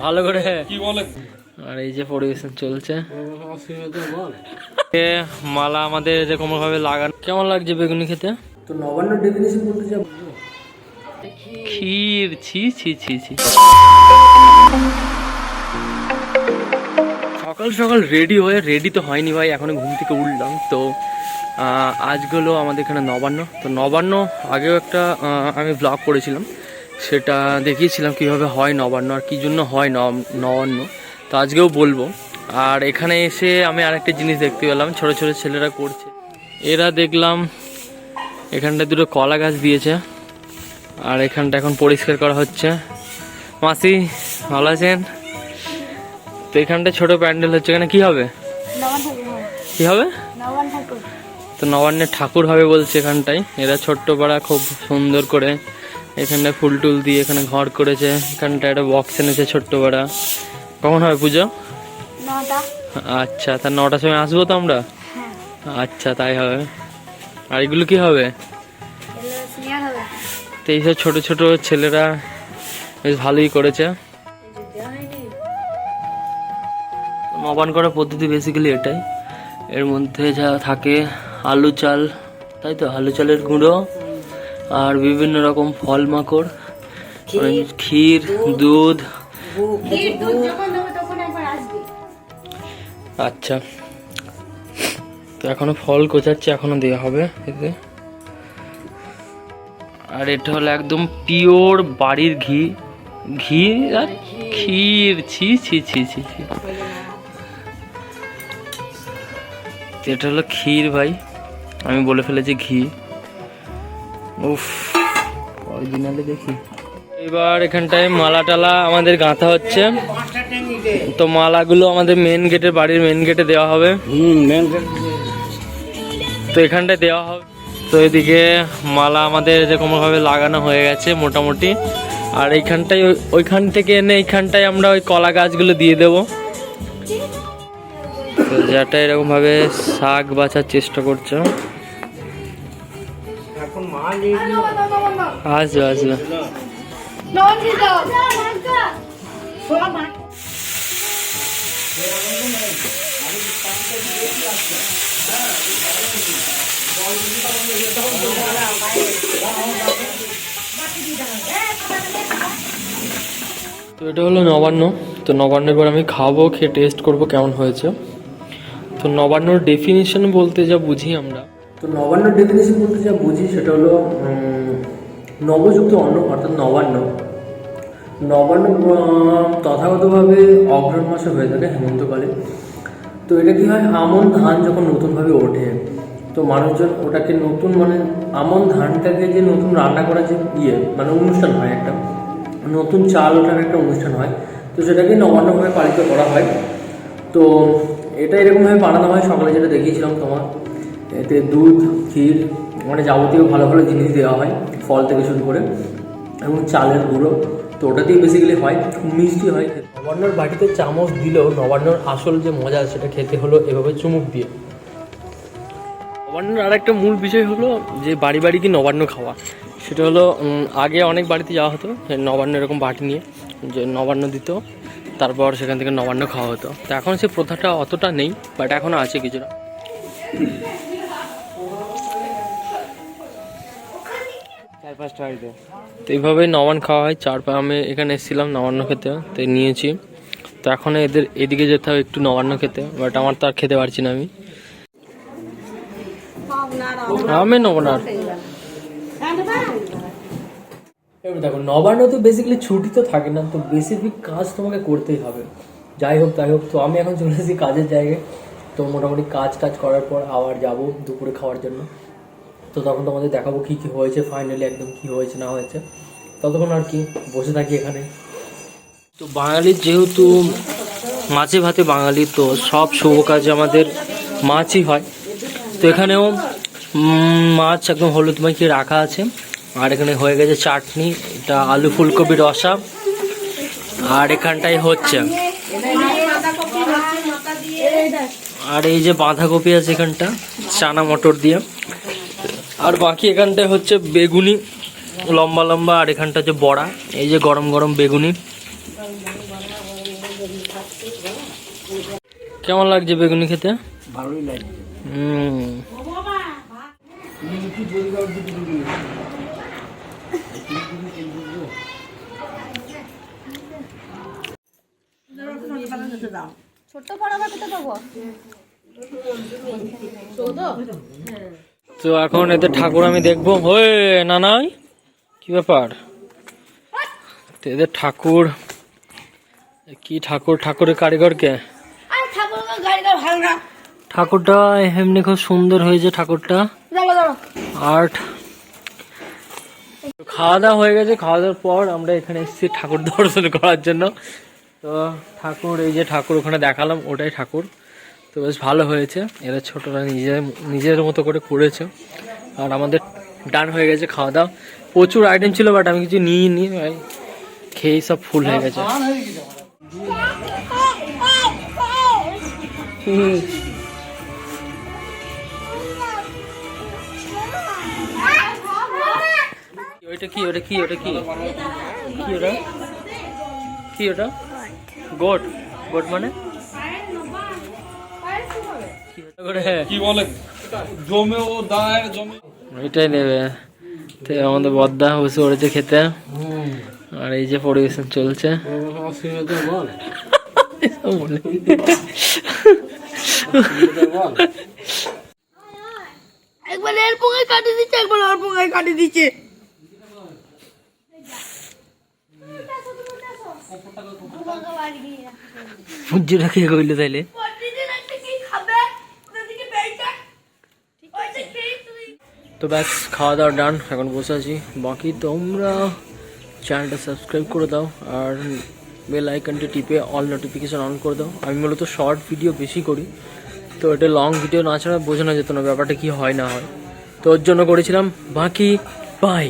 ভালো করে কি বলে। আর এই যে পরিবেশন চলছে, মালা আমাদের এরকম ভাবে লাগানো। কেমন লাগছে বেগুনি খেতে? তো নবান্ন ডেফিনেশন বলতে যাব ক্ষীর। ছি ছি ছি ছি। সকাল সকাল রেডি হয়ে, রেডি তো হয়নি ভাই, এখনো ঘুম থেকে উঠলাম। তো আজগুলো আমাদের এখানে নবান্ন। তো নবান্ন আগেও একটা আমি ব্লগ করেছিলাম, সেটা দেখিয়েছিলাম কীভাবে হয় নবান্ন আর কী জন্য হয় নবান্ন। তো আজকেও বলবো। আর এখানে এসে আমি আরেকটা জিনিস দেখতে পেলাম, ছোটো ছোটো ছেলেরা করছে। এরা দেখলাম এখানটা দুটো কলা গাছ দিয়েছে, আর এখানটা এখন পরিষ্কার করা হচ্ছে। মাসি ভালো আছেন? তো এখানটা ছোট প্যান্ডেল হচ্ছে, এখানে কি হবে? কি হবে? তো নবান্নের ঠাকুর হবে বলছে এখানটায়। এরা ছোট্ট পাড়া খুব সুন্দর করে এখানটায় ফুল টুল দিয়ে এখানে ঘর করেছে। এখানটায় একটা বক্স এনেছে ছোট্ট পাড়া। কখন হবে পুজো? 9টা। আচ্ছা, তা 9টার সময় আসবো তো আমরা? আচ্ছা, তাই হবে। আর এগুলো কি হবে? তো এইসব ছোট ছোট ছেলেরা বেশ ভালোই করেছে। নবান্ন করার পদ্ধতি বেসিক্যালি এটাই। এর মধ্যে যা থাকে আলু চাল, তাই তো, আলু চালের গুঁড়ো আর বিভিন্ন রকম ফল মাকড়, ক্ষীর, দুধ। আচ্ছা, তো এখনো ফল কোচাচ্ছে, এখনো দেওয়া হবে এতে। আর এটা হলো একদম পিওর বাড়ির ঘি। ঘি আর ক্ষীর। ছি ছি ছি ছি ছি। এটা হলো ক্ষীর ভাই, আমি বলে ফেলেছি ঘি। উফ, অরিজিনালি দেখি। এবার এখানটায় মালা টালা আমাদের গাঁথা হচ্ছে। তো মালাগুলো আমাদের মেন গেটের, বাড়ির মেন গেটে দেওয়া হবে। তো এখানটায় দেওয়া হবে। তো এদিকে মালা আমাদের এরকম ভাবে লাগানো হয়ে গেছে মোটামুটি। আর এইখানটায় ওইখান থেকে এনে এইখানটায় আমরা ওই কলা গাছগুলো দিয়ে দেবো। তো যেটা এরকম ভাবে শাক বাছার চেষ্টা করছে। আসবে আসবে। তো এটা হলো নবান্ন। তো নবান্নের পর আমি খাবো, খেয়ে টেস্ট করবো কেমন হয়েছে। তো নবান্নর ডেফিনিশন বলতে যা বুঝি আমরা, তো নবান্নর ডেফিনিশন বলতে যা বুঝি সেটা হলো নবযুক্ত অন্ন, অর্থাৎ নবান্ন। নবান্ন তথাগতভাবে অগ্রহণ মাসে হয়ে থাকে, হেমন্তকালে। তো এটা কি হয়, আমন ধান যখন নতুনভাবে ওঠে, তো মানুষজন ওটাকে নতুন, মানে আমন ধানটাকে যে নতুন রান্না করার যে মানে অনুষ্ঠান হয়, একটা নতুন চাল ওঠার একটা অনুষ্ঠান হয়। তো সেটাকে নবান্নভাবে পালিত করা হয়। তো এটা এরকমভাবে বানানো হয়, সকালে যেটা দেখিয়েছিলাম তোমার। এতে দুধ, ক্ষীর, মানে যাবতীয় ভালো ভালো জিনিস দেওয়া হয়, ফল থেকে শুরু করে, এবং চালের গুঁড়ো। তো ওটাতেই বেসিক্যালি হয়, খুব মিষ্টি হয়। নবান্নর বাটিতে চামচ দিলেও নবান্নর আসল যে মজা সেটা খেতে হলো এভাবে চুমুক দিয়ে। নবান্নর আর একটা মূল বিষয় হলো যে বাড়ি বাড়ি কি নবান্ন খাওয়া। সেটা হলো আগে অনেক বাড়িতে যাওয়া হতো নবান্ন এরকম বাটি নিয়ে, যে নবান্ন দিত, তারপর সেখান থেকে নবান্ন খাওয়া হতো। তো এখন সে প্রথাটা অতটা নেই, বাট এখনও আছে কিছুটা। তো এইভাবেই নবান্ন খাওয়া হয়। আমি এখানে এসেছিলাম নবান্ন খেতে, তো নিয়েছি। তো এখন এদের এদিকে যেতে হবে একটু নবান্ন খেতে, বাট আমার তো আর খেতে পারছি না। আমি নেবো না। এবার দেখো, নবান্ন তো বেসিক্যালি ছুটি তো থাকে না, তো বেসিক কাজ তোমাকে করতেই হবে, যাই হোক তাই হোক। তো আমি এখন চলে এসেছি কাজের জায়গায়। তো মোটামুটি কাজ করার পর আবার যাব দুপুরে খাওয়ার জন্য। তো তখন তোমাদের দেখাবো কী কী হয়েছে, ফাইনালি একদম কী হয়েছে না হয়েছে। ততক্ষণ আর কি বসে থাকি এখানে। তো বাঙালির যেহেতু মাছে ভাতে বাঙালি, তো সব শুভ কাজে আমাদের মাছই হয়। তো এখানেও মাছ একদম হলুদ মাখিয়ে রাখা আছে। আর এখানে হয়ে গেছে চাটনি, এটা আলু ফুলকপির রসা। আর এখানটায় হচ্ছে, আর এই যে বাঁধাকপি আছে এখানটা চানা মটর দিয়ে। আর বাকি এখানটায় হচ্ছে বেগুনি লম্বা লম্বা, আর এখানটা হচ্ছে বড়া, এই যে গরম গরম বেগুনি। কেমন লাগছে বেগুনি খেতে? ভালোই লাগছে। তো এখন এদের ঠাকুর আমি দেখবো। হয়ে নানাই কি ব্যাপার? তো এদের ঠাকুর কি ঠাকুর, ঠাকুরের কারিগর কে? ঠাকুরটা এমনি খুব সুন্দর হয়েছে ঠাকুরটা, আর্ট। খাওয়া দাওয়া হয়ে গেছে, খাওয়া দাওয়ার পর আমরা এখানে এসেছি ঠাকুর দর্শন করার জন্য। তো ঠাকুর, এই যে ঠাকুর ওখানে দেখালাম, ওটাই ঠাকুর। তো বেশ ভালো হয়েছে, এরা ছোটরা নিজের মতো করে করেছে। আর আমাদের ডান হয়ে গেছে খাওয়া দাওয়া। প্রচুর আইটেম ছিল, বাট আমি কিছু নিয়ে নি, খেয়ে সব ফুল হয়ে গেছে। ওইটা কি, ওটা কি, ওটা কি, কি ওটা, কি ওটা? গোট? গোট মানে কি বলে জমে ও দায় জমে, এটাই নেবে। তো আমাদের বদ্দা বসে পড়েছে খেতে, আর এই যে পরিবেশন চলছে। একবার এর পোঙায় কাটি দিচ্ছে, একবার ওর পোঙায় কাটি দিচ্ছে। যেটা কে কইলো তাইলে? তো ব্যাস খাওয়া দাওয়া ডান, এখন বসে আছি। বাকি তোমরা চ্যানেলটা সাবস্ক্রাইব করে দাও আর বেল আইকনটি টিপে অল নোটিফিকেশান অন করে দাও। আমি মূলত শর্ট ভিডিও বেশি করি, তো এটা লং ভিডিও না ছাড়া বোঝানো যেত না ব্যাপারটা কি হয় না হয়, তো ওর জন্য করেছিলাম। বাকি বাই।